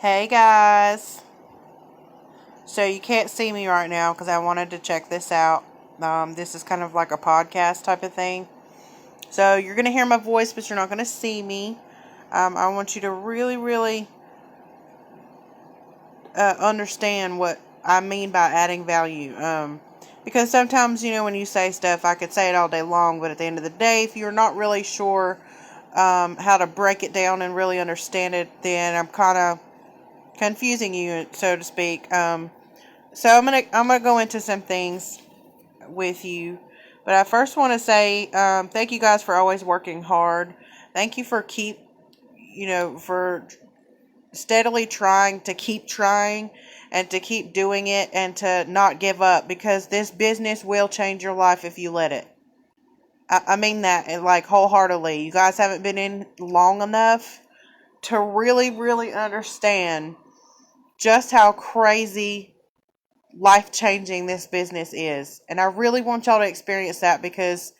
Hey guys. So you can't see me right now because I wanted to check this out. This is kind of like a podcast type of thing. So you're going to hear my voice, but you're not going to see me. I want you to really, really understand what I mean by adding value. Because sometimes, when you say stuff, I could say it all day long, but at the end of the day, if you're not really sure how to break it down and really understand it, then I'm kind of confusing you, so to speak. So I'm gonna go into some things with you, but I first want to say thank you guys for always working hard. Thank you for for steadily trying to keep trying and to keep doing it and to not give up, because this business will change your life if you let it. I mean that like wholeheartedly. You guys haven't been in long enough to really, really understand just how crazy life changing this business is. And I really want y'all to experience that, because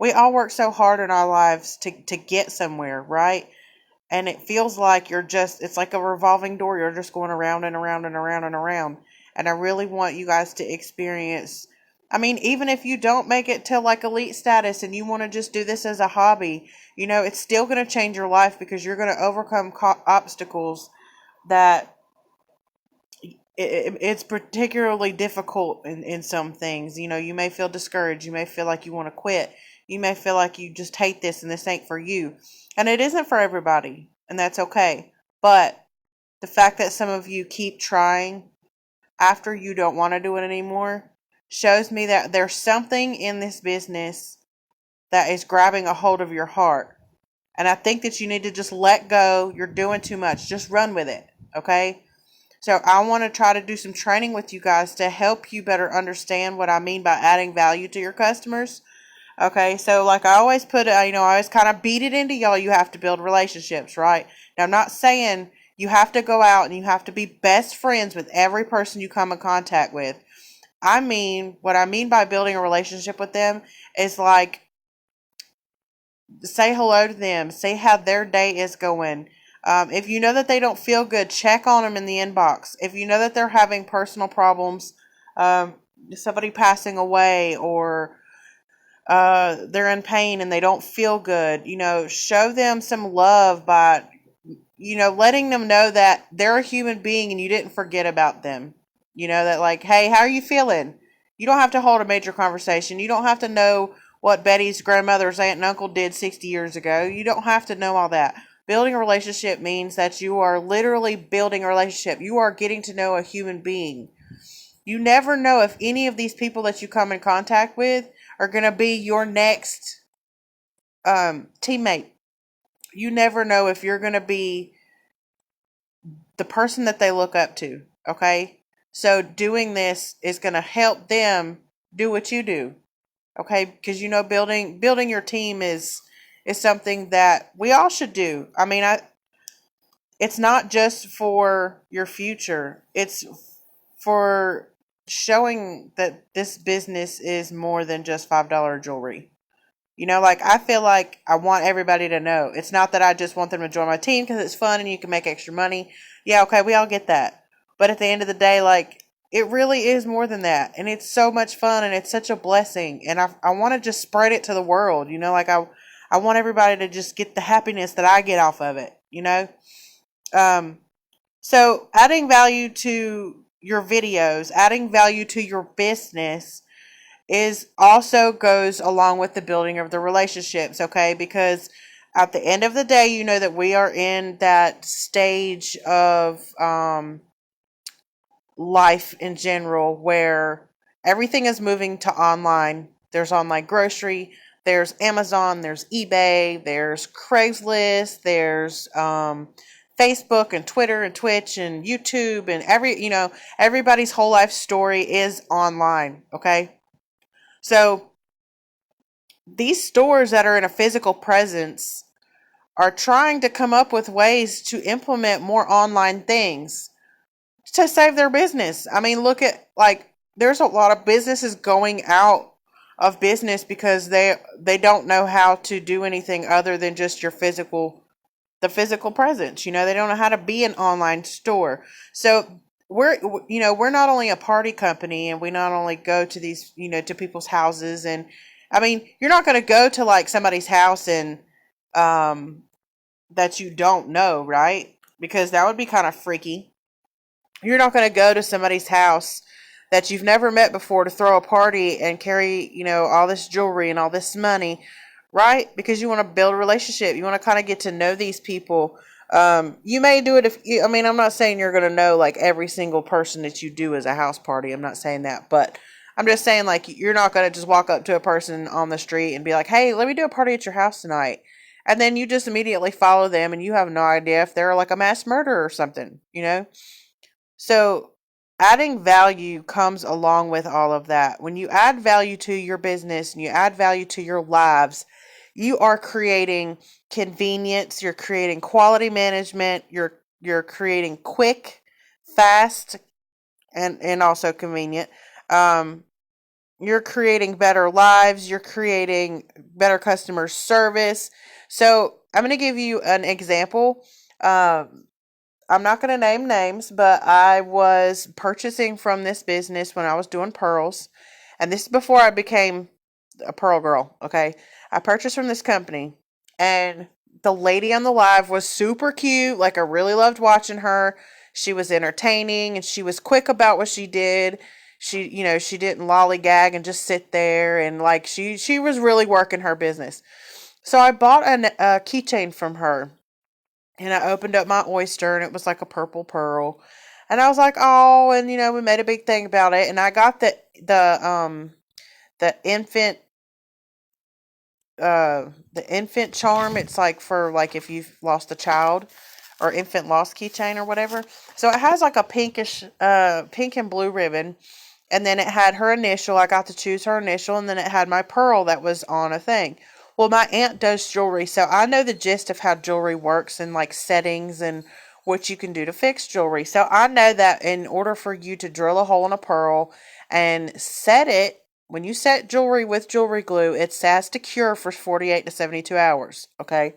we all work so hard in our lives to get somewhere, right? And it feels like it's like a revolving door. You're just going around and around and around and around. And I really want you guys to experience. I mean, even if you don't make it to like elite status and you want to just do this as a hobby, it's still going to change your life, because you're going to overcome obstacles that it's particularly difficult in some things. You may feel discouraged. You may feel like you want to quit. You may feel like you just hate this and this ain't for you. And it isn't for everybody. And that's okay. But the fact that some of you keep trying after you don't want to do it anymore shows me that there's something in this business that is grabbing a hold of your heart. And I think that you need to just let go. You're doing too much. Just run with it. Okay? So I want to try to do some training with you guys to help you better understand what I mean by adding value to your customers. Okay, so like I always I always kind of beat it into y'all. You have to build relationships, right? Now, I'm not saying you have to go out and you have to be best friends with every person you come in contact with. What I mean by building a relationship with them is like, say hello to them, say how their day is going. If you know that they don't feel good, check on them in the inbox. If you know that they're having personal problems, um, somebody passing away, or they're in pain and they don't feel good, show them some love by, letting them know that they're a human being and you didn't forget about them. That like, hey, how are you feeling? You don't have to hold a major conversation. You don't have to know what Betty's grandmother's aunt and uncle did 60 years ago. You don't have to know all that. Building a relationship means that you are literally building a relationship. You are getting to know a human being. You never know if any of these people that you come in contact with are going to be your next teammate. You never know if you're going to be the person that they look up to. Okay? So doing this is going to help them do what you do. Okay? Because building your team is something that we all should do. I mean, it's not just for your future. It's for showing that this business is more than just $5 jewelry. Like, I feel like I want everybody to know. It's not that I just want them to join my team because it's fun and you can make extra money. Yeah, okay, we all get that. But at the end of the day, like, it really is more than that. And it's so much fun and it's such a blessing. And I want to just spread it to the world. Like, I want everybody to just get the happiness that I get off of it. Um, so adding value to your videos, adding value to your business is also goes along with the building of the relationships, okay? Because at the end of the day, you know that we are in that stage of life in general where everything is moving to online. There's online grocery, there's Amazon, there's eBay, there's Craigslist, there's Facebook and Twitter and Twitch and YouTube, and everybody's whole life story is online, okay? So these stores that are in a physical presence are trying to come up with ways to implement more online things to save their business. I mean, look at, like, there's a lot of businesses going out of business because they don't know how to do anything other than just your physical the physical presence. They don't know how to be an online store. So we're not only a party company, and we not only go to these, to people's houses. And I mean, you're not going to go to like somebody's house and um that you don't know, right? Because that would be kind of freaky. You're not going to go to somebody's house that you've never met before to throw a party and carry, all this jewelry and all this money, right? Because you want to build a relationship. You want to kind of get to know these people. You may do it I mean, I'm not saying you're going to know like every single person that you do as a house party. I'm not saying that, but I'm just saying like you're not going to just walk up to a person on the street and be like, hey, let me do a party at your house tonight. And then you just immediately follow them and you have no idea if they're like a mass murderer or something. So adding value comes along with all of that. When you add value to your business and you add value to your lives, you are creating convenience, you're creating quality management, you're creating quick, fast, and also convenient. You're creating better lives, you're creating better customer service. So I'm going to give you an example. Um, I'm not going to name names, but I was purchasing from this business when I was doing pearls. And this is before I became a pearl girl, okay? I purchased from this company, and the lady on the live was super cute. Like, I really loved watching her. She was entertaining and she was quick about what she did. She didn't lollygag and just sit there, and like she was really working her business. So I bought a keychain from her, and I opened up my oyster, and it was like a purple pearl. And I was like, oh, and we made a big thing about it. And I got the infant the infant charm. It's like for like if you've lost a child, or infant lost keychain or whatever. So it has like a pinkish pink and blue ribbon. And then it had her initial. I got to choose her initial, and then it had my pearl that was on a thing. Well, my aunt does jewelry, so I know the gist of how jewelry works and like settings and what you can do to fix jewelry. So I know that in order for you to drill a hole in a pearl and set it, when you set jewelry with jewelry glue, it has to cure for 48 to 72 hours, okay?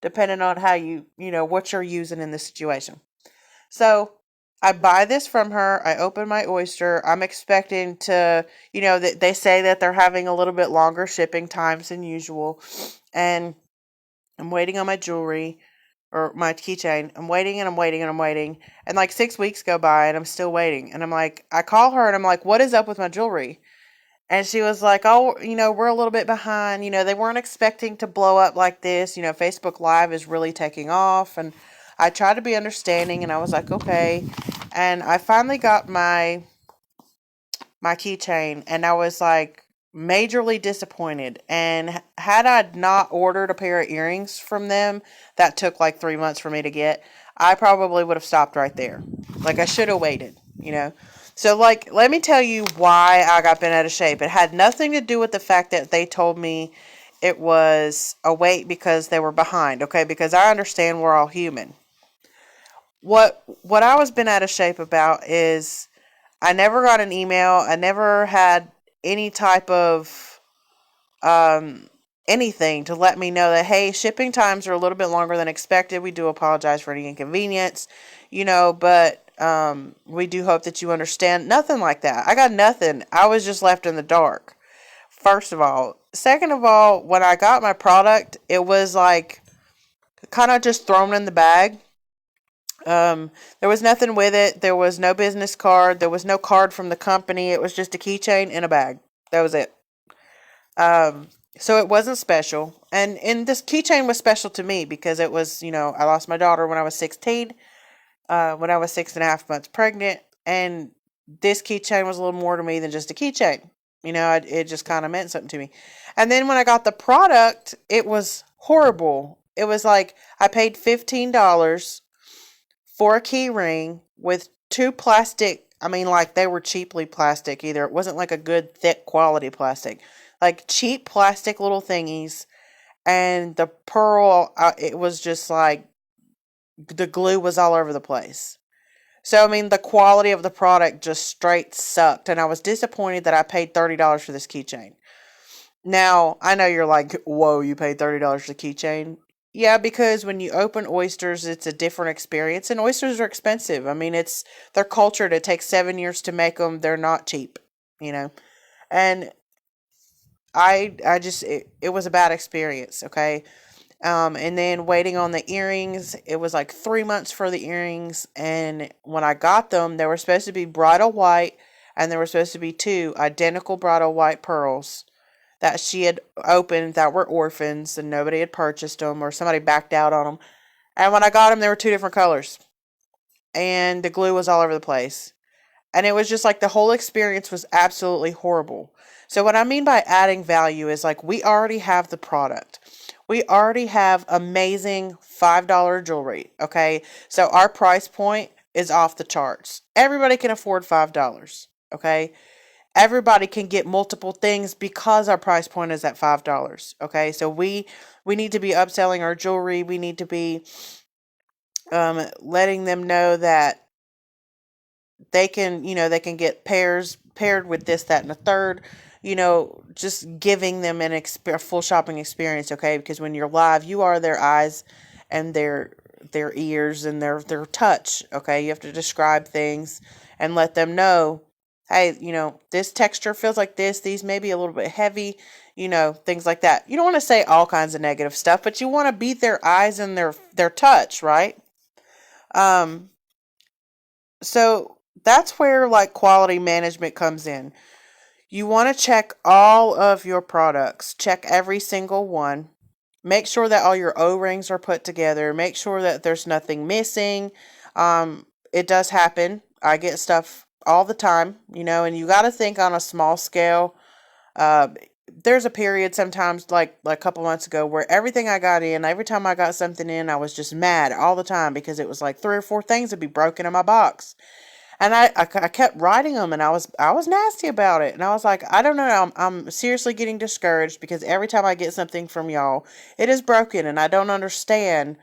Depending on how what you're using in this situation. So I buy this from her. I open my oyster. I'm expecting to, that they say that they're having a little bit longer shipping times than usual. And I'm waiting on my jewelry or my keychain. I'm waiting and I'm waiting and I'm waiting. And like 6 weeks go by and I'm still waiting. And I'm like, I call her and I'm like, what is up with my jewelry? And she was like, oh, we're a little bit behind. They weren't expecting to blow up like this. Facebook Live is really taking off. And I tried to be understanding, and I was like, okay. And I finally got my keychain, and I was like majorly disappointed. And had I not ordered a pair of earrings from them that took like 3 months for me to get, I probably would have stopped right there. Like, I should have waited. So, like, let me tell you why I got bent out of shape. It had nothing to do with the fact that they told me it was a wait because they were behind, okay? Because I understand we're all human. What I was bent out of shape about is I never got an email. I never had any type of um, anything to let me know that, hey, shipping times are a little bit longer than expected. We do apologize for any inconvenience, but we do hope that you understand. Nothing like that. I got nothing. I was just left in the dark, first of all. Second of all, when I got my product, it was like kind of just thrown in the bag. There was nothing with it. There was no business card. There was no card from the company. It was just a keychain in a bag. That was it. So it wasn't special. And this keychain was special to me because it was, I lost my daughter when I was 16, when I was 6.5 months pregnant. And this keychain was a little more to me than just a keychain. It just kind of meant something to me. And then when I got the product, it was horrible. It was like I paid $15 for a key ring with two plastic, I mean, like they were cheaply plastic either. It wasn't like a good thick quality plastic. Like cheap plastic little thingies. And the pearl, it was just like the glue was all over the place. So, I mean, the quality of the product just straight sucked. And I was disappointed that I paid $30 for this keychain. Now, I know you're like, whoa, you paid $30 for the keychain? Yeah, because when you open oysters, it's a different experience, and oysters are expensive. I mean, it's they're cultured. It takes 7 years to make them. They're not cheap, you know. And I just it was a bad experience. Okay, and then waiting on the earrings, it was like 3 months for the earrings, and when I got them, they were supposed to be bridal white, and there were supposed to be two identical bridal white pearls that she had opened that were orphans and nobody had purchased them or somebody backed out on them. And when I got them, they were two different colors. And the glue was all over the place. And it was just like the whole experience was absolutely horrible. So, what I mean by adding value is like we already have the product. We already have amazing $5 jewelry. Okay. So, our price point is off the charts. Everybody can afford $5. Okay. Everybody can get multiple things because our price point is at $5. Okay. So, we need to be upselling our jewelry. We need to be letting them know that they can get paired with this, that, and the third. Just giving them a full shopping experience. Okay, because when you're live, you are their eyes and their ears and their touch. Okay, you have to describe things and let them know, hey, this texture feels like this. These may be a little bit heavy. Things like that. You don't want to say all kinds of negative stuff, but you want to beat their eyes and their touch, right? Um, so that's where like quality management comes in. You want to check all of your products, check every single one. Make sure that all your O-rings are put together. Make sure that there's nothing missing. It does happen. I get stuff all the time, and you got to think on a small scale. Uh, there's a period sometimes like a couple months ago where everything I got in, every time I got something in, I was just mad all the time because it was like three or four things would be broken in my box. And I kept writing them, and I was nasty about it. And I was like, I don't know, I'm seriously getting discouraged because every time I get something from y'all, it is broken, and I don't understand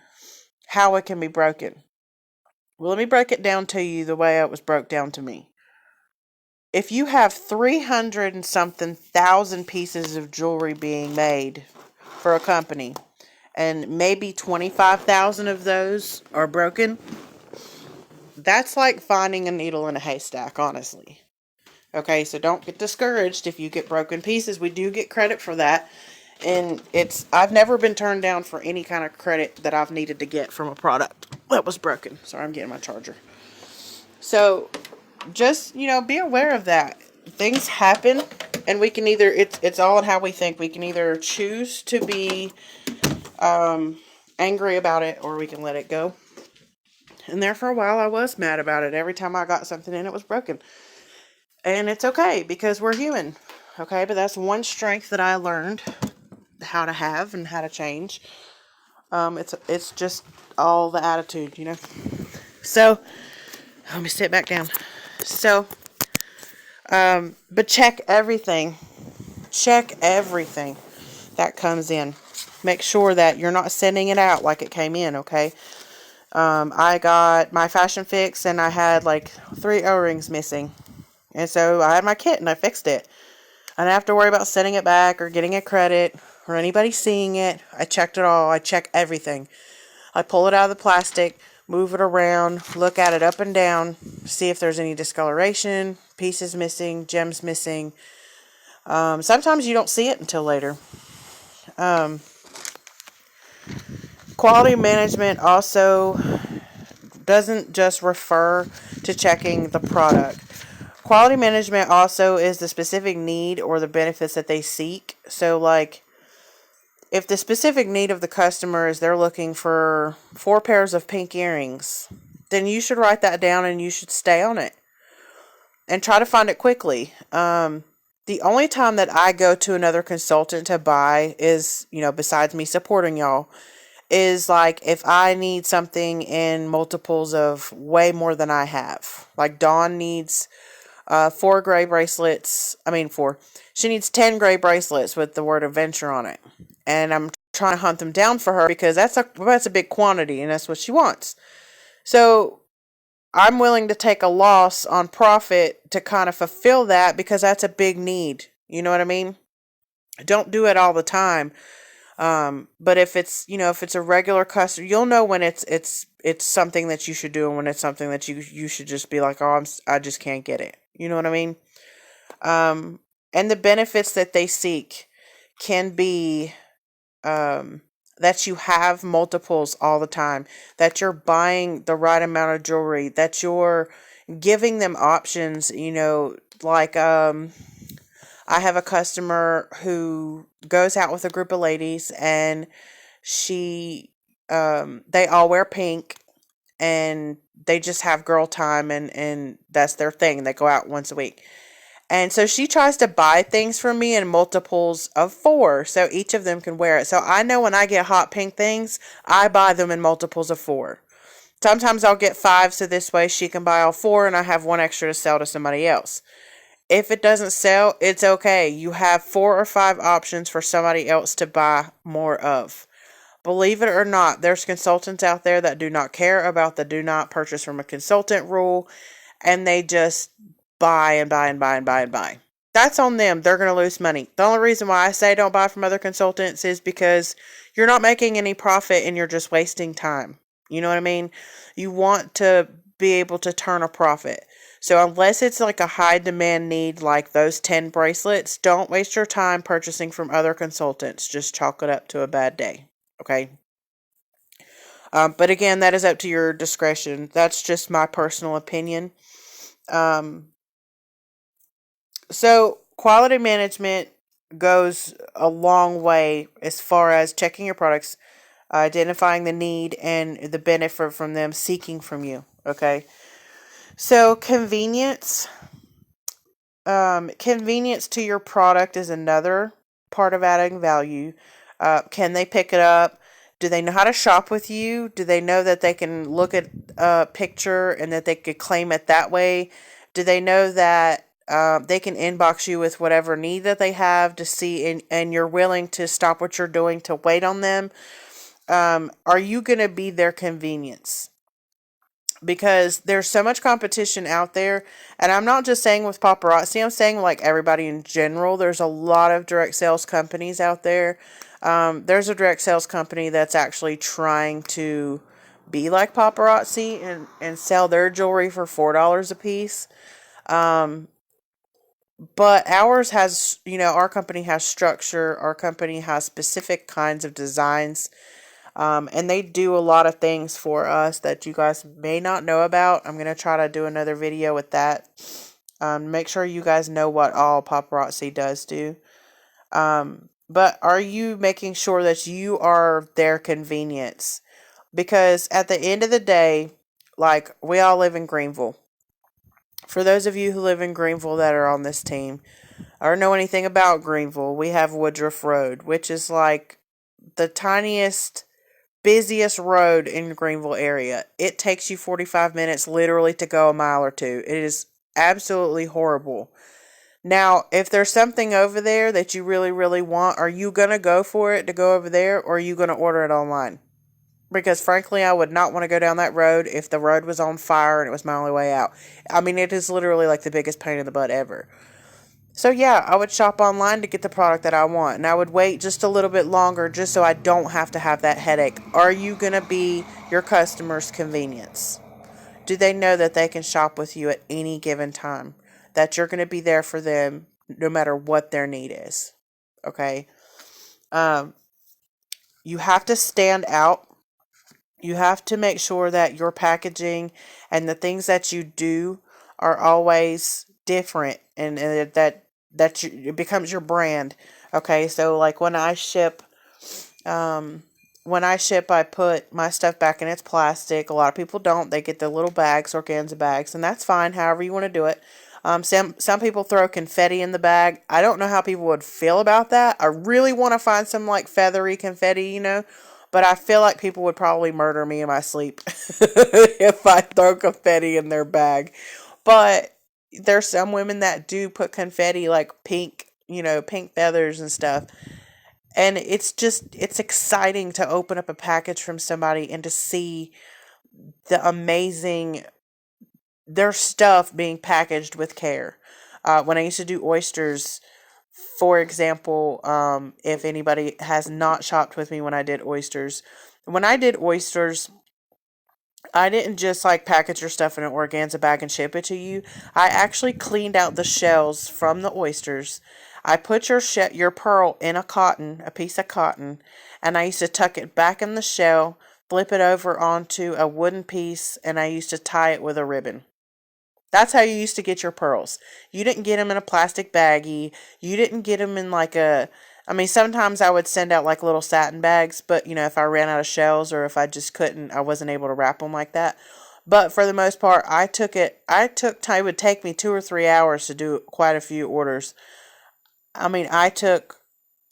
how it can be broken. Well, let me break it down to you the way it was broke down to me. If you have 300 and something thousand pieces of jewelry being made for a company, and maybe 25,000 of those are broken, that's like finding a needle in a haystack, honestly. Okay, so don't get discouraged if you get broken pieces. We do get credit for that. And I've never been turned down for any kind of credit that I've needed to get from a product that was broken. Sorry, I'm getting my charger. So just, be aware of that. Things happen, and we can either, it's all in how we think. We can either choose to be angry about it, or we can let it go. And there for a while, I was mad about it. Every time I got something in, it was broken. And it's okay because we're human. Okay, but that's one strength that I learned how to have and how to change. It's just all the attitude. So let me sit back down. So, but check everything. Check everything that comes in. Make sure that you're not sending it out like it came in. Okay. I got my fashion fix, and I had like 3 O-rings missing. And so I had my kit and I fixed it. I didn't have to worry about sending it back or getting a credit or anybody seeing it. I checked it all. I check everything. I pull it out of the plastic, move it around, look at it up and down, see if there's any discoloration, pieces missing, gems missing. Sometimes you don't see it until later. Quality management also doesn't just refer to checking the product. Quality management also is the specific need or the benefits that they seek. So, like, if the specific need of the customer is they're looking for 4 pairs of pink earrings, then you should write that down and you should stay on it and try to find it quickly. The only time that I go to another consultant to buy is, besides me supporting y'all, is like if I need something in multiples of way more than I have. Like Dawn needs 4 gray bracelets. I mean, 4. She needs 10 gray bracelets with the word adventure on it. And I'm trying to hunt them down for her because that's a big quantity and that's what she wants. So I'm willing to take a loss on profit to kind of fulfill that because that's a big need. You know what I mean? Don't do it all the time. But if it's, if it's a regular customer, you'll know when it's something that you should do and when it's something that you should just be like, oh, I just can't get it. You know what I mean? Um, and the benefits that they seek can be, that you have multiples all the time, that you're buying the right amount of jewelry, that you're giving them options, like, I have a customer who goes out with a group of ladies, and they all wear pink, and they just have girl time, and that's their thing. They go out once a week. And so she tries to buy things from me in multiples of 4, so each of them can wear it. So I know when I get hot pink things, I buy them in multiples of 4. Sometimes I'll get 5, so this way she can buy all 4, and I have one extra to sell to somebody else. If it doesn't sell, it's okay. You have 4 or 5 options for somebody else to buy more of. Believe it or not, there's consultants out there that do not care about the do not purchase from a consultant rule, and they just buy and buy and buy and buy and buy. That's on them. They're going to lose money. The only reason why I say don't buy from other consultants is because you're not making any profit and you're just wasting time. You know what I mean? You want to be able to turn a profit. So unless it's like a high demand need like those 10 bracelets, don't waste your time purchasing from other consultants. Just chalk it up to a bad day. Okay? But again, that is up to your discretion. That's just my personal opinion. So quality management goes a long way as far as checking your products, identifying the need and the benefit from them, seeking from you. Okay. So convenience to your product is another part of adding value. Can they pick it up? Do they know how to shop with you? Do they know that they can look at a picture and that they could claim it that way? Do they know that they can inbox you with whatever need that they have to see, and you're willing to stop what you're doing to wait on them? Are you going to be their convenience? Because there's so much competition out there, and I'm not just saying with paparazzi, I'm saying like everybody in general. There's a lot of direct sales companies out there. There's a direct sales company that's actually trying to be like paparazzi and sell their jewelry for $4 a piece. But ours has, our company has structure. Our company has specific kinds of designs. And they do a lot of things for us that you guys may not know about. I'm going to try to do another video with that. Make sure you guys know what all paparazzi does do. But are you making sure that you are their convenience? Because at the end of the day, like, we all live in Greenville. For those of you who live in Greenville that are on this team or know anything about Greenville, we have Woodruff Road, which is like the tiniest, busiest road in the Greenville area. It takes you 45 minutes literally to go a mile or two. It is absolutely horrible. Now, if there's something over there that you really, really want, are you going to go for it to go over there, or are you going to order it online? Because frankly, I would not want to go down that road if the road was on fire and it was my only way out. I mean, it is literally like the biggest pain in the butt ever. So yeah, I would shop online to get the product that I want, and I would wait just a little bit longer just so I don't have to have that headache. Are you going to be your customer's convenience? Do they know that they can shop with you at any given time? That you're going to be there for them no matter what their need is. Okay? Um, you have to stand out. You have to make sure that your packaging and the things that you do are always different, and it becomes your brand. Okay, so like when I ship, I put my stuff back in its plastic. A lot of people don't. They get the little bags, organza bags, and that's fine. However you want to do it. Some people throw confetti in the bag. I don't know how people would feel about that. I really want to find some like feathery confetti, but I feel like people would probably murder me in my sleep if I throw confetti in their bag. But there's some women that do put confetti, like pink, pink feathers and stuff. And it's exciting to open up a package from somebody and to see the amazing, their stuff being packaged with care. When I used to do oysters, For example, if anybody has not shopped with me when I did oysters, I didn't just like package your stuff in an organza bag and ship it to you. I actually cleaned out the shells from the oysters. I put your pearl in a piece of cotton, and I used to tuck it back in the shell, flip it over onto a wooden piece, and I used to tie it with a ribbon. That's how you used to get your pearls. You didn't get them in a plastic baggie. You didn't get them in like a. I mean, sometimes I would send out like little satin bags, but if I ran out of shells or if I just couldn't, I wasn't able to wrap them like that. But for the most part, it would take me 2 or 3 hours to do quite a few orders. I mean, I took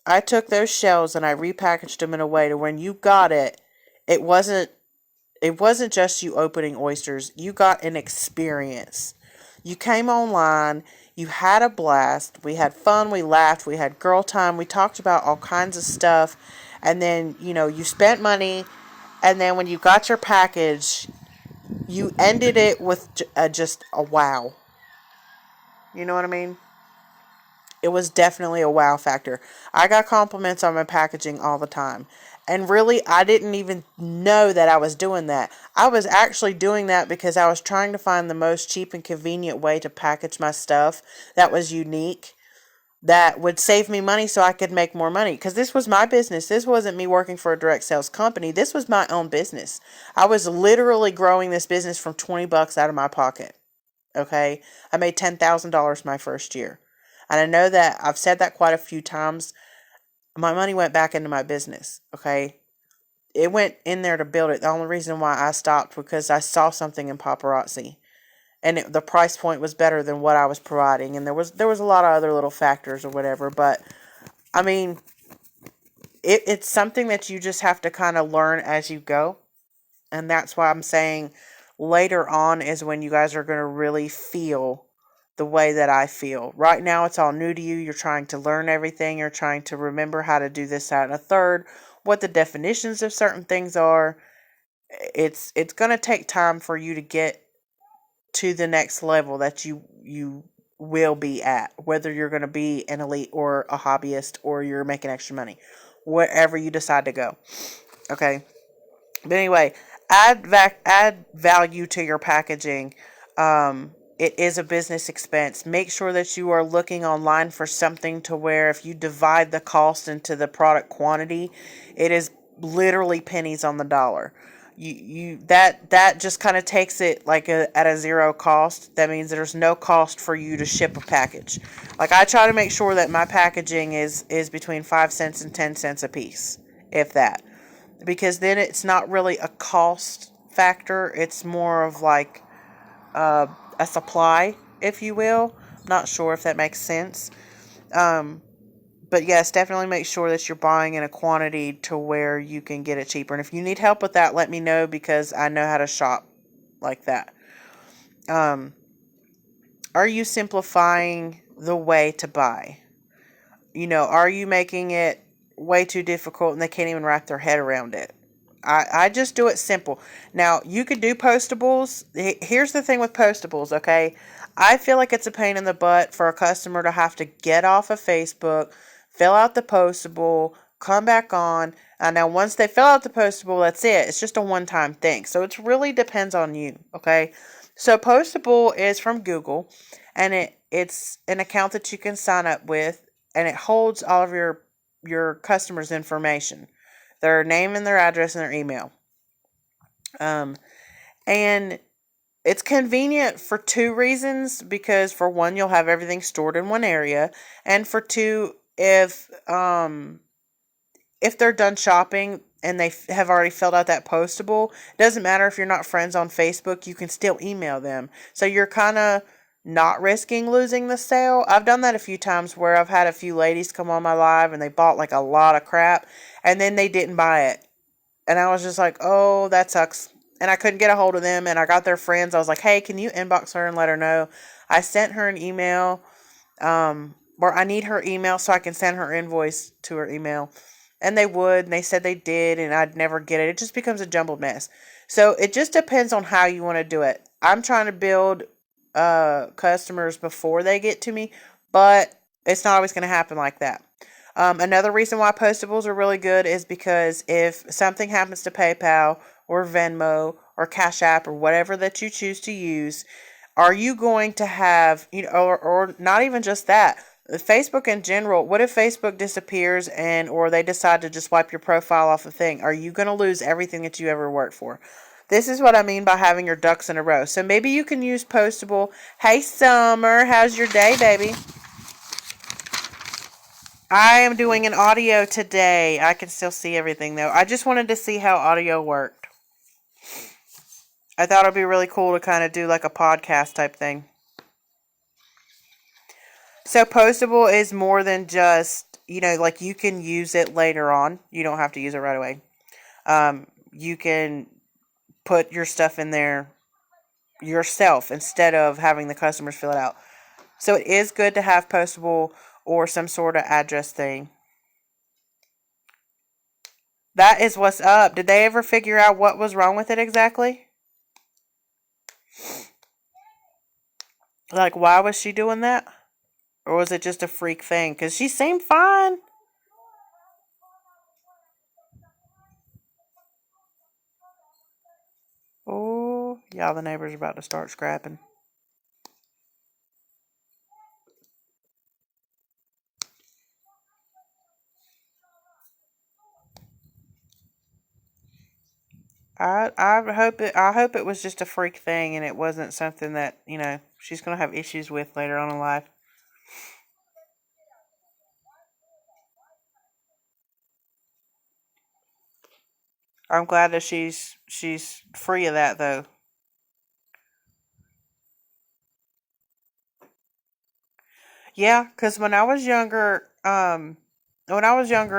those shells and I repackaged them in a way to when you got it, it wasn't just you opening oysters. You got an experience. You came online, you had a blast, we had fun, we laughed, we had girl time, we talked about all kinds of stuff, and then, you spent money, and then when you got your package, you ended it with just a wow. You know what I mean? It was definitely a wow factor. I got compliments on my packaging all the time. And really, I didn't even know that I was doing that. I was actually doing that because I was trying to find the most cheap and convenient way to package my stuff that was unique, that would save me money so I could make more money. Because this was my business. This wasn't me working for a direct sales company. This was my own business. I was literally growing this business from $20 out of my pocket. Okay? I made $10,000 my first year. And I know that I've said that quite a few times. My money went back into my business. Okay? It went in there to build it. The only reason why I stopped because I saw something in paparazzi, and the price point was better than what I was providing, and there was a lot of other little factors or whatever. But I mean, it's something that you just have to kind of learn as you go, and that's why I'm saying later on is when you guys are going to really feel the way that I feel. Right now, it's all new to you. You're trying to learn everything. You're trying to remember how to do this, that, and a third, what the definitions of certain things are. It's going to take time for you to get to the next level that you will be at, whether you're going to be an elite or a hobbyist or you're making extra money, wherever you decide to go. Okay. But anyway, add value to your packaging. It is a business expense. Make sure that you are looking online for something to where if you divide the cost into the product quantity, it is literally pennies on the dollar. That just kind of takes it like at a zero cost. That means there's no cost for you to ship a package. Like I try to make sure that my packaging is between 5 cents and 10 cents a piece, if that, because then it's not really a cost factor. It's more of like a supply, if you will. Not sure if that makes sense. But yes, definitely make sure that you're buying in a quantity to where you can get it cheaper. And if you need help with that, let me know because I know how to shop like that. Um, are you simplifying the way to buy? Are you making it way too difficult and they can't even wrap their head around it? I just do it simple. Now, you could do postables. Here's the thing with postables, okay? I feel like it's a pain in the butt for a customer to have to get off of Facebook, fill out the postable, come back on. And now, once they fill out the postable, that's it. It's just a one-time thing. So, it really depends on you, okay? So, Postable is from Google, and it's an account that you can sign up with, and it holds all of your customers' information, their name and their address and their email. Um, and it's convenient for two reasons, because for one, you'll have everything stored in one area, and for two, if they're done shopping and they have already filled out that postable, it doesn't matter if you're not friends on Facebook, you can still email them. So you're kind of not risking losing the sale. I've done that a few times where I've had a few ladies come on my live and they bought like a lot of crap and then they didn't buy it. And I was just like, oh, that sucks. And I couldn't get a hold of them, and I got their friends. I was like, hey, can you inbox her and let her know? I sent her an email, or I need her email so I can send her invoice to her email. And they would, and they said they did, and I'd never get it. It just becomes a jumbled mess. So it just depends on how you want to do it. I'm trying to build customers before they get to me, but It's not always going to happen like that. Another reason why postables are really good is because if something happens to PayPal or Venmo or Cash App or whatever that you choose to use, are you going to have, or not even just that, Facebook in general, what if Facebook disappears and or they decide to just wipe your profile off the thing? Are you going to lose everything that you ever worked for? This is what I mean by having your ducks in a row. So maybe you can use Postable. Hey, Summer, how's your day, baby? I am doing an audio today. I can still see everything though. I just wanted to see how audio worked. I thought it'd be really cool to kind of do like a podcast type thing. So Postable is more than just, like you can use it later on. You don't have to use it right away. You can put your stuff in there yourself instead of having the customers fill it out. So it is good to have Postable or some sort of address thing. That is what's up. Did they ever figure out what was wrong with it exactly? Like, why was she doing that? Or was it just a freak thing? Because she seemed fine. Oh, yeah, the neighbor's about to start scrapping. I hope it was just a freak thing and it wasn't something that, she's gonna have issues with later on in life. I'm glad that she's free of that though. Yeah, because when I was younger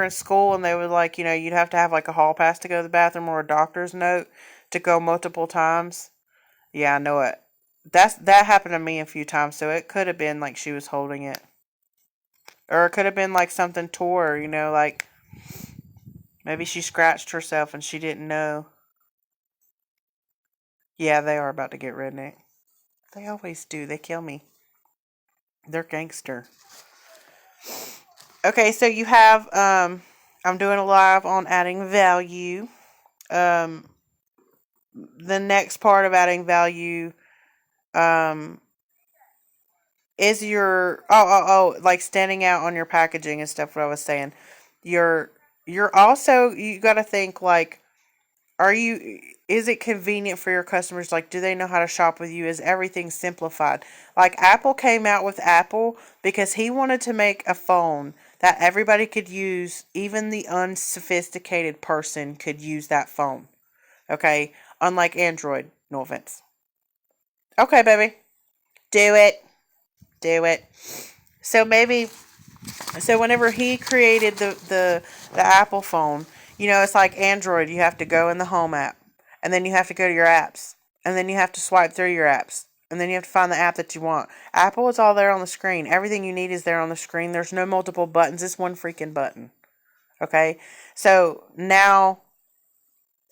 in school, and they were like, you'd have to have like a hall pass to go to the bathroom or a doctor's note to go multiple times. Yeah, I know it. That happened to me a few times, so it could have been like she was holding it, or it could have been like something tore. Like maybe she scratched herself and she didn't know. Yeah, they are about to get redneck. They always do. They kill me. They're gangster. Okay, so you have I'm doing a live on adding value. Um the next part of adding value um is your like standing out on your packaging and stuff what I was saying. You're you're also you got to think like are you is it convenient for your customers? Like, do they know how to shop with you? Is everything simplified? Like, Apple came out with Apple because he wanted to make a phone that everybody could use, even the unsophisticated person could use that phone. Okay? Unlike Android. No offense. Okay, baby. Do it. Do it. So maybe so whenever he created the Apple phone, it's like Android. You have to go in the home app, and then you have to go to your apps, and then you have to swipe through your apps, and then you have to find the app that you want. Apple is all there on the screen. Everything you need is there on the screen. There's no multiple buttons. It's one freaking button. Okay, so now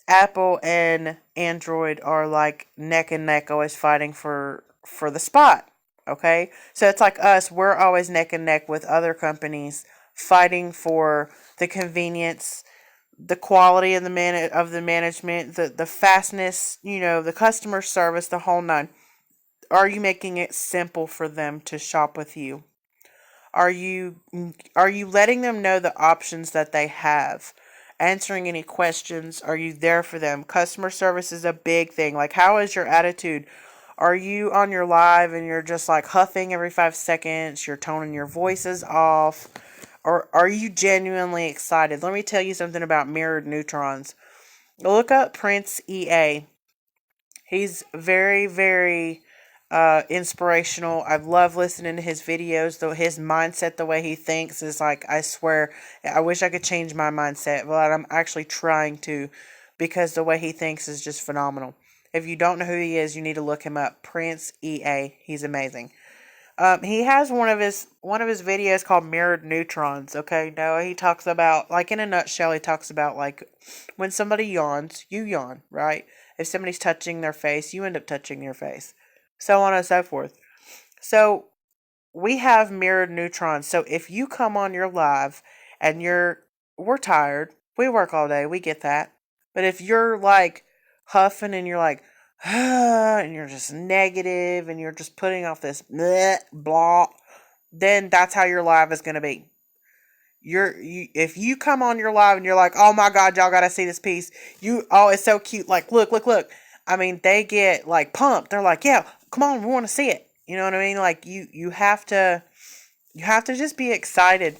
Apple and Android are like neck and neck, always fighting for the spot. Okay, so it's like us; we're always neck and neck with other companies fighting for the convenience, the quality of the management, the fastness, the customer service, the whole nine. Are you making it simple for them to shop with you? Are you are you letting them know the options that they have? Answering any questions? Are you there for them? Customer service is a big thing. Like, how is your attitude? Are you on your live and you're just like huffing every 5 seconds? You're toning your voices off? Or are you genuinely excited? Let me tell you something about mirrored neutrons. Look up Prince EA. He's very, very inspirational. I love listening to his videos. Though his mindset, the way he thinks, is like I swear. I wish I could change my mindset, but I'm actually trying to, because the way he thinks is just phenomenal. If you don't know who he is, you need to look him up. Prince EA. He's amazing. He has one of his videos called Mirrored Neutrons. Okay, no, he talks about like in a nutshell. He talks about like when somebody yawns, you yawn, right? If somebody's touching their face, you end up touching their face, so on and so forth. So we have mirrored neutrons. So if you come on your live and we're tired, we work all day, we get that. But if you're like huffing and you're like, and you're just negative and you're just putting off this bleh, blah, then that's how your live is going to be. If you come on your live and you're like, oh my god, y'all gotta see this piece, oh, it's so cute, like look, I mean, they get like pumped, they're like, yeah, come on, we want to see it, you know what I mean? Like you have to just be excited.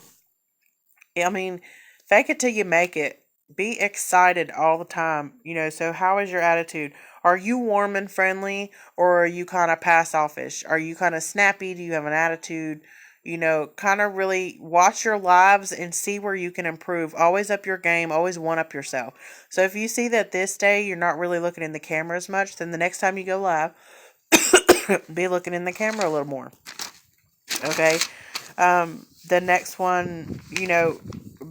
I mean, fake it till you make it. Be excited all the time, so how is your attitude? Are you warm and friendly, or are you kind of pass offish? Are you kind of snappy? Do you have an attitude? Kind of really watch your lives and see where you can improve. Always up your game, always one up yourself. So if you see that this day you're not really looking in the camera as much, then the next time you go live, be looking in the camera a little more. Okay? The next one,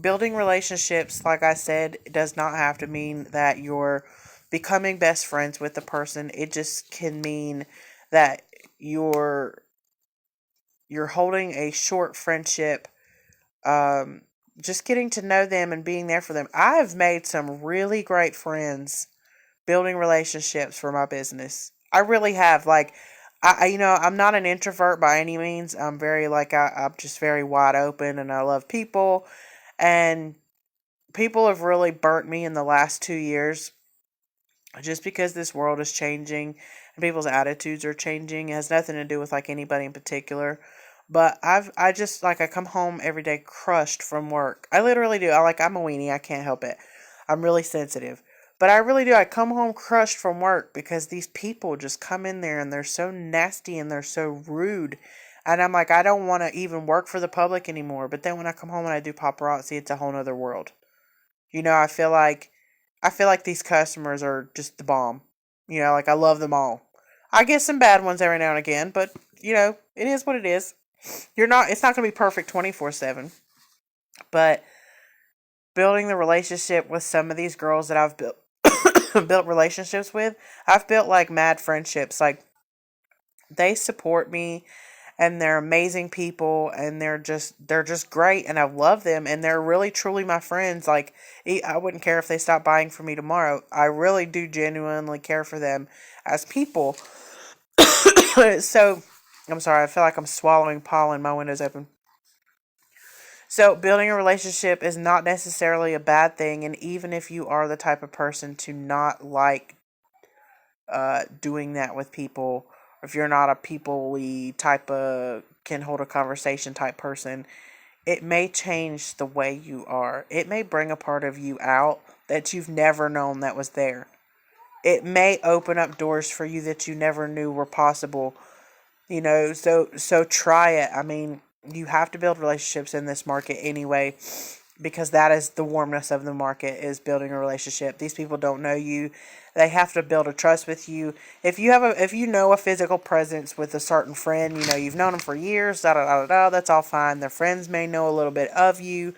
building relationships, like I said, does not have to mean that you're becoming best friends with the person. It just can mean that you're holding a short friendship, just getting to know them and being there for them. I have made some really great friends building relationships for my business. I really have. Like, I'm not an introvert by any means. I'm very, I'm just very wide open and I love people. And people have really burnt me in the last 2 years just because this world is changing and people's attitudes are changing. It has nothing to do with like anybody in particular. But I just like I come home every day crushed from work. I literally do. I'm a weenie. I can't help it. I'm really sensitive. But I really do. I come home crushed from work because these people just come in there and they're so nasty and they're so rude. And I'm like, I don't want to even work for the public anymore. But then when I come home and I do paparazzi, it's a whole nother world. I feel like these customers are just the bomb. Like I love them all. I get some bad ones every now and again, but it is what it is. It's not going to be perfect 24/7, but building the relationship with some of these girls that I've built relationships with, I've built like mad friendships. Like they support me and they're amazing people and they're just great and I love them and they're really truly my friends. Like I wouldn't care if they stopped buying from me tomorrow. I really do genuinely care for them as people. So I'm sorry, I feel like I'm swallowing pollen. My window's open. So building a relationship is not necessarily a bad thing, and even if you are the type of person to not like doing that with people, if you're not a people-y type of can hold a conversation type person, it may change the way you are. It may bring a part of you out that you've never known that was there. It may open up doors for you that you never knew were possible. So try it. I mean, you have to build relationships in this market anyway, because that is the warmness of the market, is building a relationship. These people don't know you. They have to build a trust with you. If you know a physical presence with a certain friend, you've known them for years, da da da da, that's all fine. Their friends may know a little bit of you.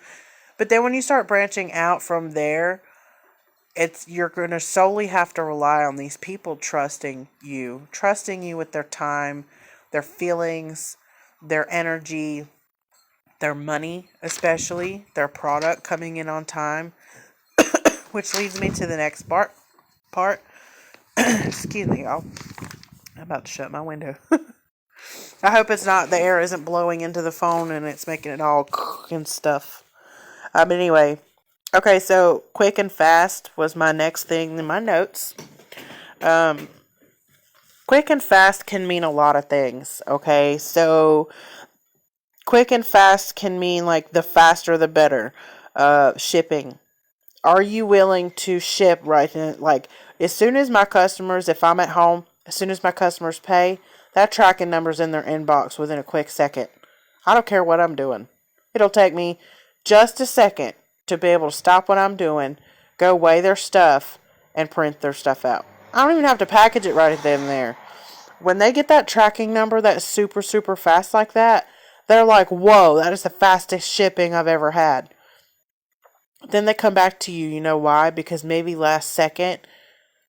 But then when you start branching out from there, you're going to solely have to rely on these people trusting you with their time, their feelings, their energy, their money, especially their product coming in on time, which leads me to the next part. Excuse me, y'all. I'm about to shut my window. I hope the air isn't blowing into the phone and it's making it all and stuff. But anyway, okay, so quick and fast was my next thing in my notes. Quick and fast can mean a lot of things, okay? So quick and fast can mean like the faster the better. Shipping. Are you willing to ship right in? Like, as soon as my customers, if I'm at home, as soon as my customers pay, that tracking number's in their inbox within a quick second. I don't care what I'm doing. It'll take me just a second to be able to stop what I'm doing, go weigh their stuff, and print their stuff out. I don't even have to package it right then and there. When they get that tracking number that's super, super fast like that, they're like, whoa, that is the fastest shipping I've ever had. Then they come back to you. You know why? Because maybe last second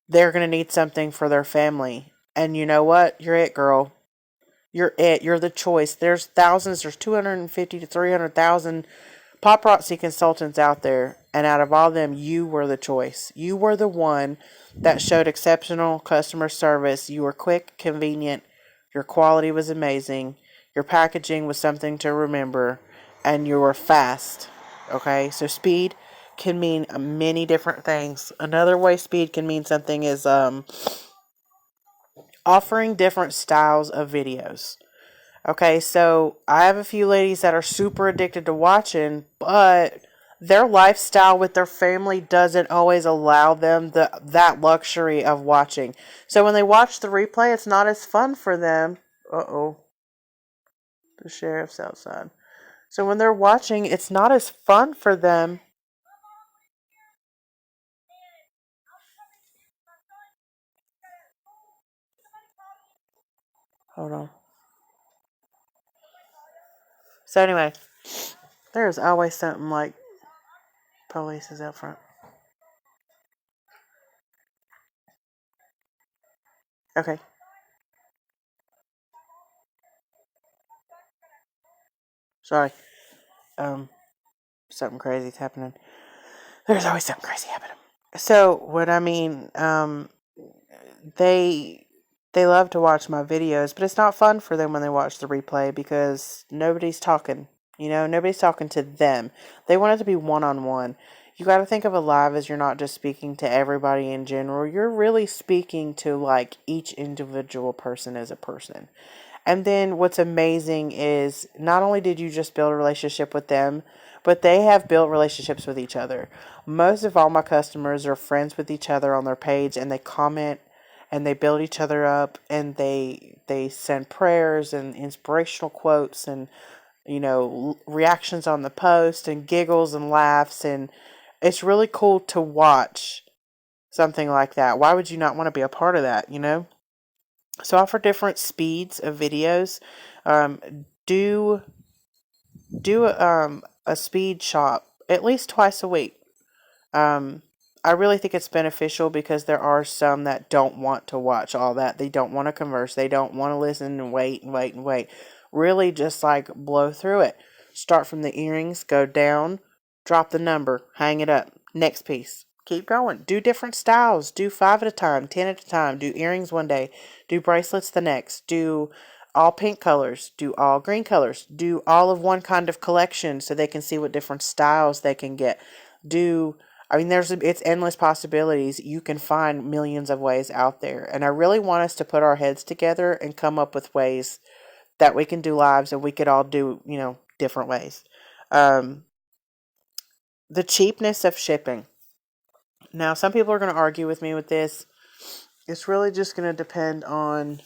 they're going to need something for their family. And you know what? You're it, girl. You're it. You're the choice. There's thousands, there's 250 to 300,000 paparazzi consultants out there. And out of all of them, you were the choice. You were the one that showed exceptional customer service. You were quick, convenient. Your quality was amazing. Your packaging was something to remember. And you were fast. Okay? So speed can mean many different things. Another way speed can mean something is offering different styles of videos. Okay, so I have a few ladies that are super addicted to watching, but their lifestyle with their family doesn't always allow them that luxury of watching. So when they watch the replay, it's not as fun for them. Uh-oh, the sheriff's outside. So when they're watching, it's not as fun for them. Hold on. So anyway, there's always something like police is out front. Okay. Sorry. Something crazy's happening. There's always something crazy happening. So what I mean, they they love to watch my videos, but it's not fun for them when they watch the replay because nobody's talking. Nobody's talking to them. They want it to be one-on-one. You got to think of a live as you're not just speaking to everybody in general. You're really speaking to like each individual person as a person. And then what's amazing is not only did you just build a relationship with them, but they have built relationships with each other. Most of all my customers are friends with each other on their page, and they comment and they build each other up, and they send prayers and inspirational quotes and reactions on the post and giggles and laughs, and it's really cool to watch something like that. Why would you not want to be a part of that, So offer different speeds of videos. Do a speed shop at least twice a week. I really think it's beneficial because there are some that don't want to watch all that. They don't want to converse. They don't want to listen and wait and wait and wait. Really just like blow through it. Start from the earrings, go down, drop the number, hang it up. Next piece. Keep going. Do different styles. Do 5 at a time, 10 at a time. Do earrings one day. Do bracelets the next. Do all pink colors. Do all green colors. Do all of one kind of collection so they can see what different styles they can get. It's endless possibilities. You can find millions of ways out there. And I really want us to put our heads together and come up with ways that we can do lives and we could all do, different ways. The cheapness of shipping. Now, some people are going to argue with me with this. It's really just going to depend on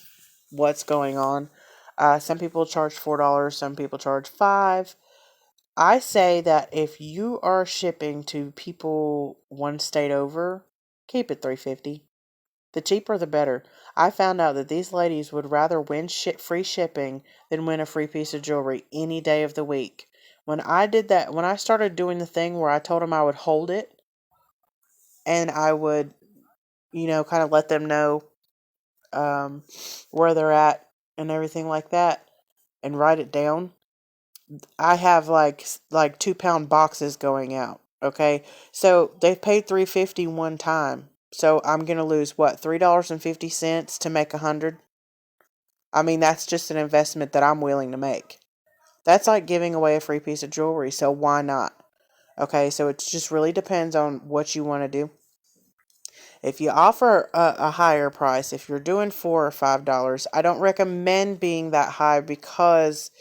what's going on. Some people charge $4. Some people charge $5. I say that if you are shipping to people one state over, keep it $3.50. The cheaper the better. I found out that these ladies would rather win free shipping than win a free piece of jewelry any day of the week. When I started doing the thing where I told them I would hold it and I would, kind of let them know where they're at and everything like that and write it down. I have like 2-pound boxes going out. Okay, so they've paid $3.50 one time. So I'm gonna lose what, $3.50 to make 100. I mean, that's just an investment that I'm willing to make. That's like giving away a free piece of jewelry. So why not? Okay, so it just really depends on what you want to do. If you offer a higher price, if you're doing $4 or $5, I don't recommend being that high because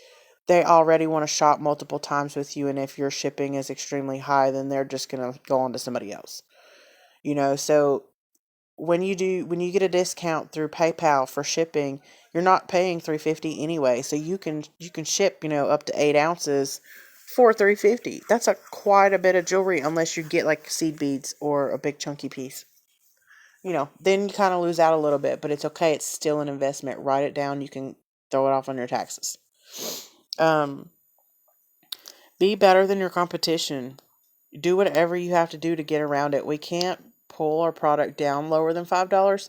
they already want to shop multiple times with you, and if your shipping is extremely high, then they're just going to go on to somebody else. So when you get a discount through PayPal for shipping, you're not paying $3.50 anyway. So you can ship, up to 8 ounces for $3.50. That's quite a bit of jewelry unless you get like seed beads or a big chunky piece. Then you kind of lose out a little bit, but it's okay. It's still an investment. Write it down. You can throw it off on your taxes. Be better than your competition. Do whatever you have to do to get around it. We can't pull our product down lower than $5.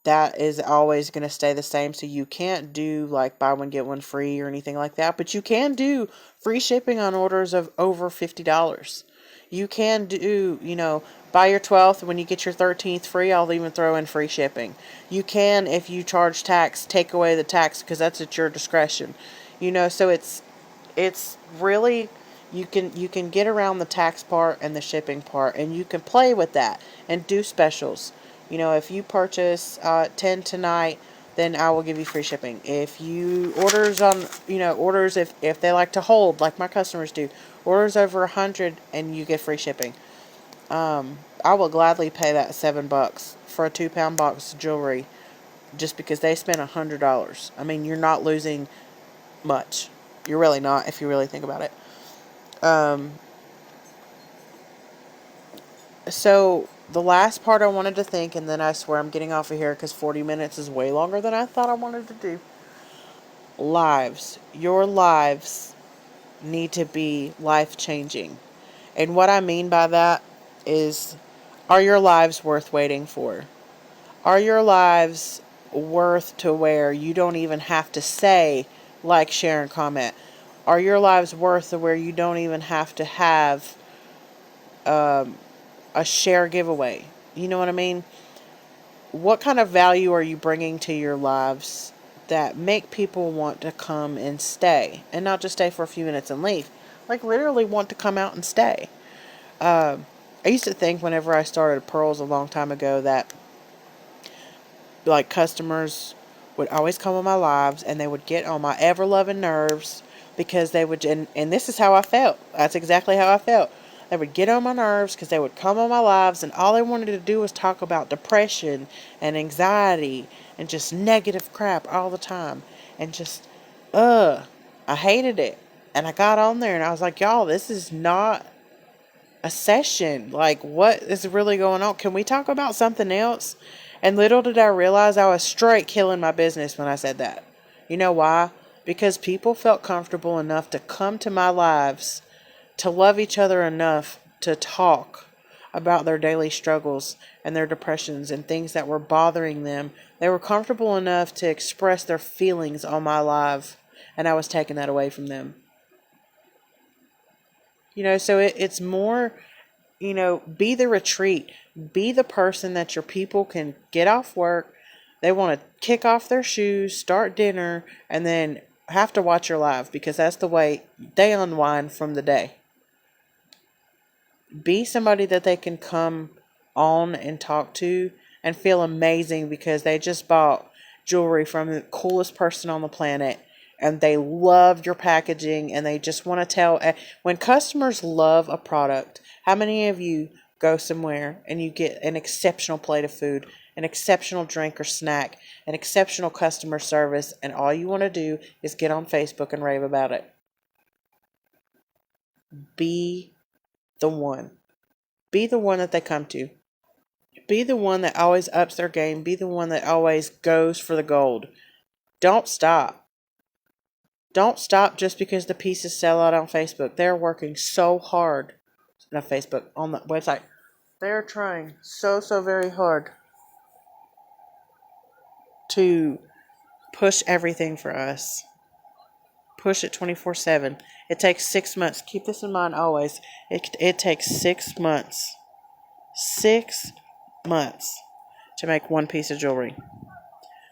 that is always going to stay the same. So you can't do like buy one, get one free or anything like that. But you can do free shipping on orders of over $50. You can do, buy your 12th. When you get your 13th free, I'll even throw in free shipping. You can, if you charge tax, take away the tax because that's at your discretion. So it's really, you can get around the tax part and the shipping part, and you can play with that and do specials. If you purchase 10 tonight, then I will give you free shipping. If you orders, if they like to hold like my customers do, orders over 100 and you get free shipping. I will gladly pay that $7 for a 2-pound box of jewelry just because they spent $100. I mean, you're not losing much. You're really not, if you really think about it. So the last part I wanted to think, and then I swear I'm getting off of here because 40 minutes is way longer than I thought I wanted to do. Lives. Your lives need to be life-changing. And what I mean by that is, are your lives worth waiting for? Are your lives worth to where you don't even have to say, like, share, and comment? Are your lives worth to where you don't even have to have a share giveaway? You know what I mean? What kind of value are you bringing to your lives that make people want to come and stay? And not just stay for a few minutes and leave. Like, literally want to come out and stay. I used to think whenever I started Pearls a long time ago that like customers would always come on my lives and they would get on my ever-loving nerves because they would, and this is how I felt. That's exactly how I felt. They would get on my nerves because they would come on my lives and all they wanted to do was talk about depression and anxiety and just negative crap all the time. And just, I hated it. And I got on there and I was like, y'all, this is not a session. Like, what is really going on? Can we talk about something else? And little did I realize I was straight killing my business when I said that. You know why? Because people felt comfortable enough to come to my lives, to love each other enough to talk about their daily struggles and their depressions and things that were bothering them. They were comfortable enough to express their feelings on my live, and I was taking that away from them. So it's more, be the retreat. Be the person that your people can get off work. They want to kick off their shoes, start dinner, and then have to watch your live because that's the way they unwind from the day. Be somebody that they can come on and talk to and feel amazing because they just bought jewelry from the coolest person on the planet and they love your packaging and they just want to tell. When customers love a product, how many of you go somewhere and you get an exceptional plate of food, an exceptional drink or snack, an exceptional customer service, and all you want to do is get on Facebook and rave about it? Be the one. Be the one that they come to. Be the one that always ups their game. Be the one that always goes for the gold. Don't stop. Don't stop just because the pieces sell out on Facebook. They're working so hard. Not Facebook, on the website. They're trying so very hard to push everything for us. Push it 24/7. It takes 6 months. Keep this in mind always. It takes 6 months. 6 months to make one piece of jewelry.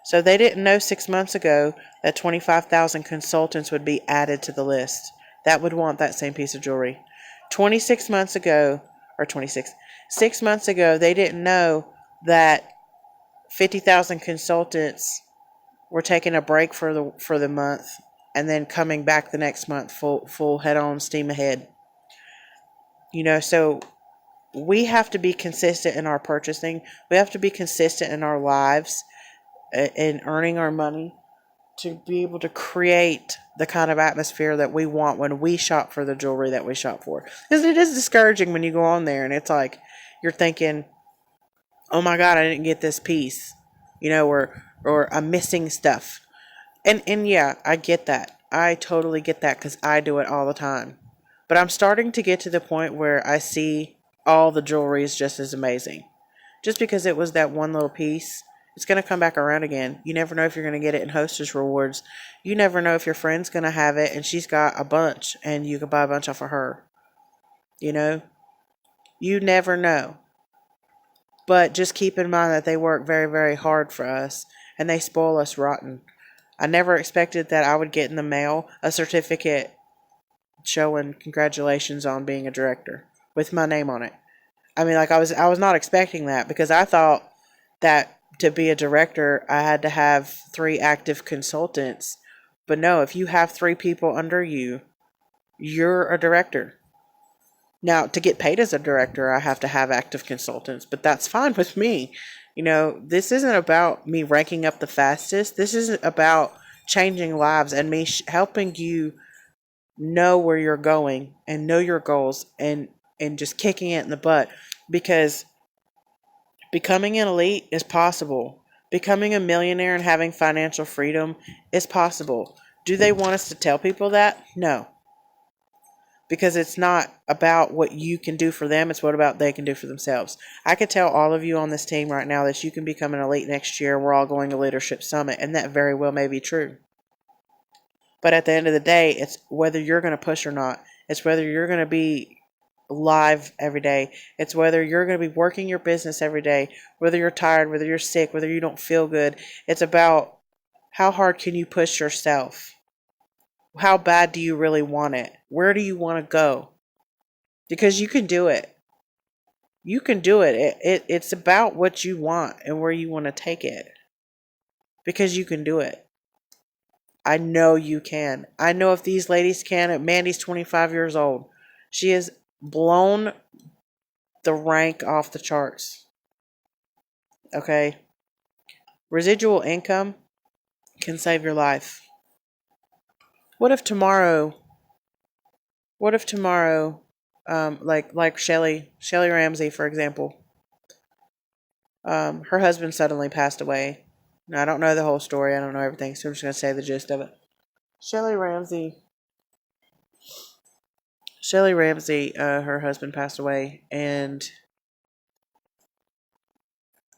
So they didn't know 6 months ago that 25,000 consultants would be added to the list that would want that same piece of jewelry. 26 months ago, or 6 months ago, they didn't know that 50,000 consultants were taking a break for the month and then coming back the next month full head on, steam ahead. So we have to be consistent in our purchasing. We have to be consistent in our lives in earning our money to be able to create the kind of atmosphere that we want when we shop for the jewelry that we shop for. Because it is discouraging when you go on there and it's like you're thinking, oh my God, I didn't get this piece, or I'm missing stuff. And yeah, I get that. I totally get that because I do it all the time. But I'm starting to get to the point where I see all the jewelry is just as amazing. Just because it was that one little piece, It's going to come back around again. You never know if you're going to get it in hostess rewards. You never know if your friend's going to have it and she's got a bunch and you can buy a bunch off of her. You know? You never know. But just keep in mind that they work very, very hard for us and they spoil us rotten. I never expected that I would get in the mail a certificate showing congratulations on being a director with my name on it. I mean, like I was not expecting that because I thought that to be a director, I had to have 3 active consultants. But no, if you have 3 people under you, you're a director. Now, to get paid as a director, I have to have active consultants, but that's fine with me. This isn't about me ranking up the fastest. This isn't about changing lives and me helping you know where you're going and know your goals and just kicking it in the butt, because becoming an elite is possible. Becoming a millionaire and having financial freedom is possible. Do they want us to tell people that? No. Because it's not about what you can do for them, it's what about they can do for themselves. I could tell all of you on this team right now that you can become an elite next year. We're all going to Leadership Summit, and that very well may be true. But at the end of the day, it's whether you're going to push or not. It's whether you're going to be live every day. It's whether you're going to be working your business every day, whether you're tired, whether you're sick, whether you don't feel good. It's about how hard can you push yourself? How bad do you really want it? Where do you want to go? Because you can do it. You can do it. It's about what you want and where you want to take it. Because you can do it. I know you can. I know if these ladies can. Mandy's 25 years old. She has blown the rank off the charts. Okay? Residual income can save your life. What if tomorrow, like Shelly Ramsey, for example, her husband suddenly passed away. Now, I don't know the whole story. I don't know everything, so I'm just going to say the gist of it. Shelly Ramsey, her husband passed away, and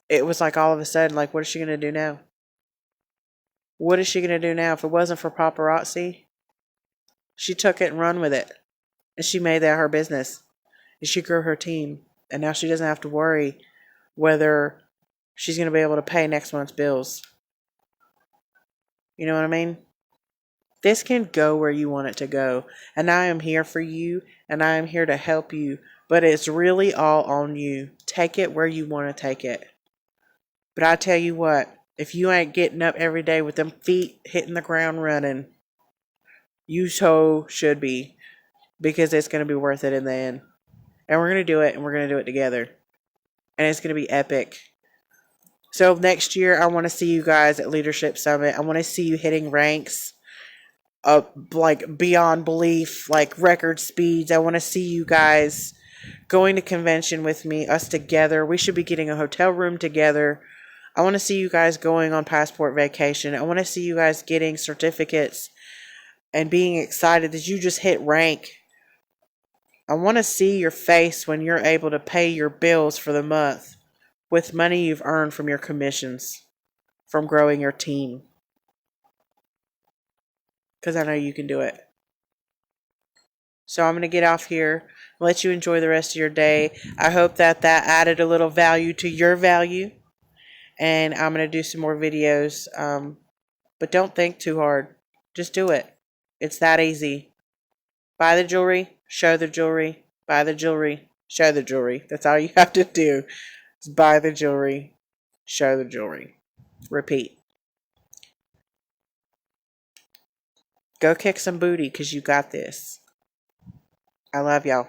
it was like all of a sudden, like, what is she going to do now? What is she going to do now? If it wasn't for paparazzi, she took it and run with it. And she made that her business. And she grew her team. And now she doesn't have to worry whether she's going to be able to pay next month's bills. You know what I mean? This can go where you want it to go. And I am here for you. And I am here to help you. But it's really all on you. Take it where you want to take it. But I tell you what, if you ain't getting up every day with them feet hitting the ground running, you so should be. Because it's going to be worth it in the end. And we're going to do it, and we're going to do it together. And it's going to be epic. So next year, I want to see you guys at Leadership Summit. I want to see you hitting ranks like beyond belief, like record speeds. I want to see you guys going to convention with me, us together. We should be getting a hotel room together. I want to see you guys going on passport vacation. I want to see you guys getting certificates and being excited that you just hit rank. I want to see your face when you're able to pay your bills for the month with money you've earned from your commissions, from growing your team. Because I know you can do it. So I'm going to get off here, let you enjoy the rest of your day. I hope that added a little value to your value. And I'm going to do some more videos. But don't think too hard. Just do it. It's that easy. Buy the jewelry. Show the jewelry. Buy the jewelry. Show the jewelry. That's all you have to do. Is buy the jewelry. Show the jewelry. Repeat. Go kick some booty because you got this. I love y'all.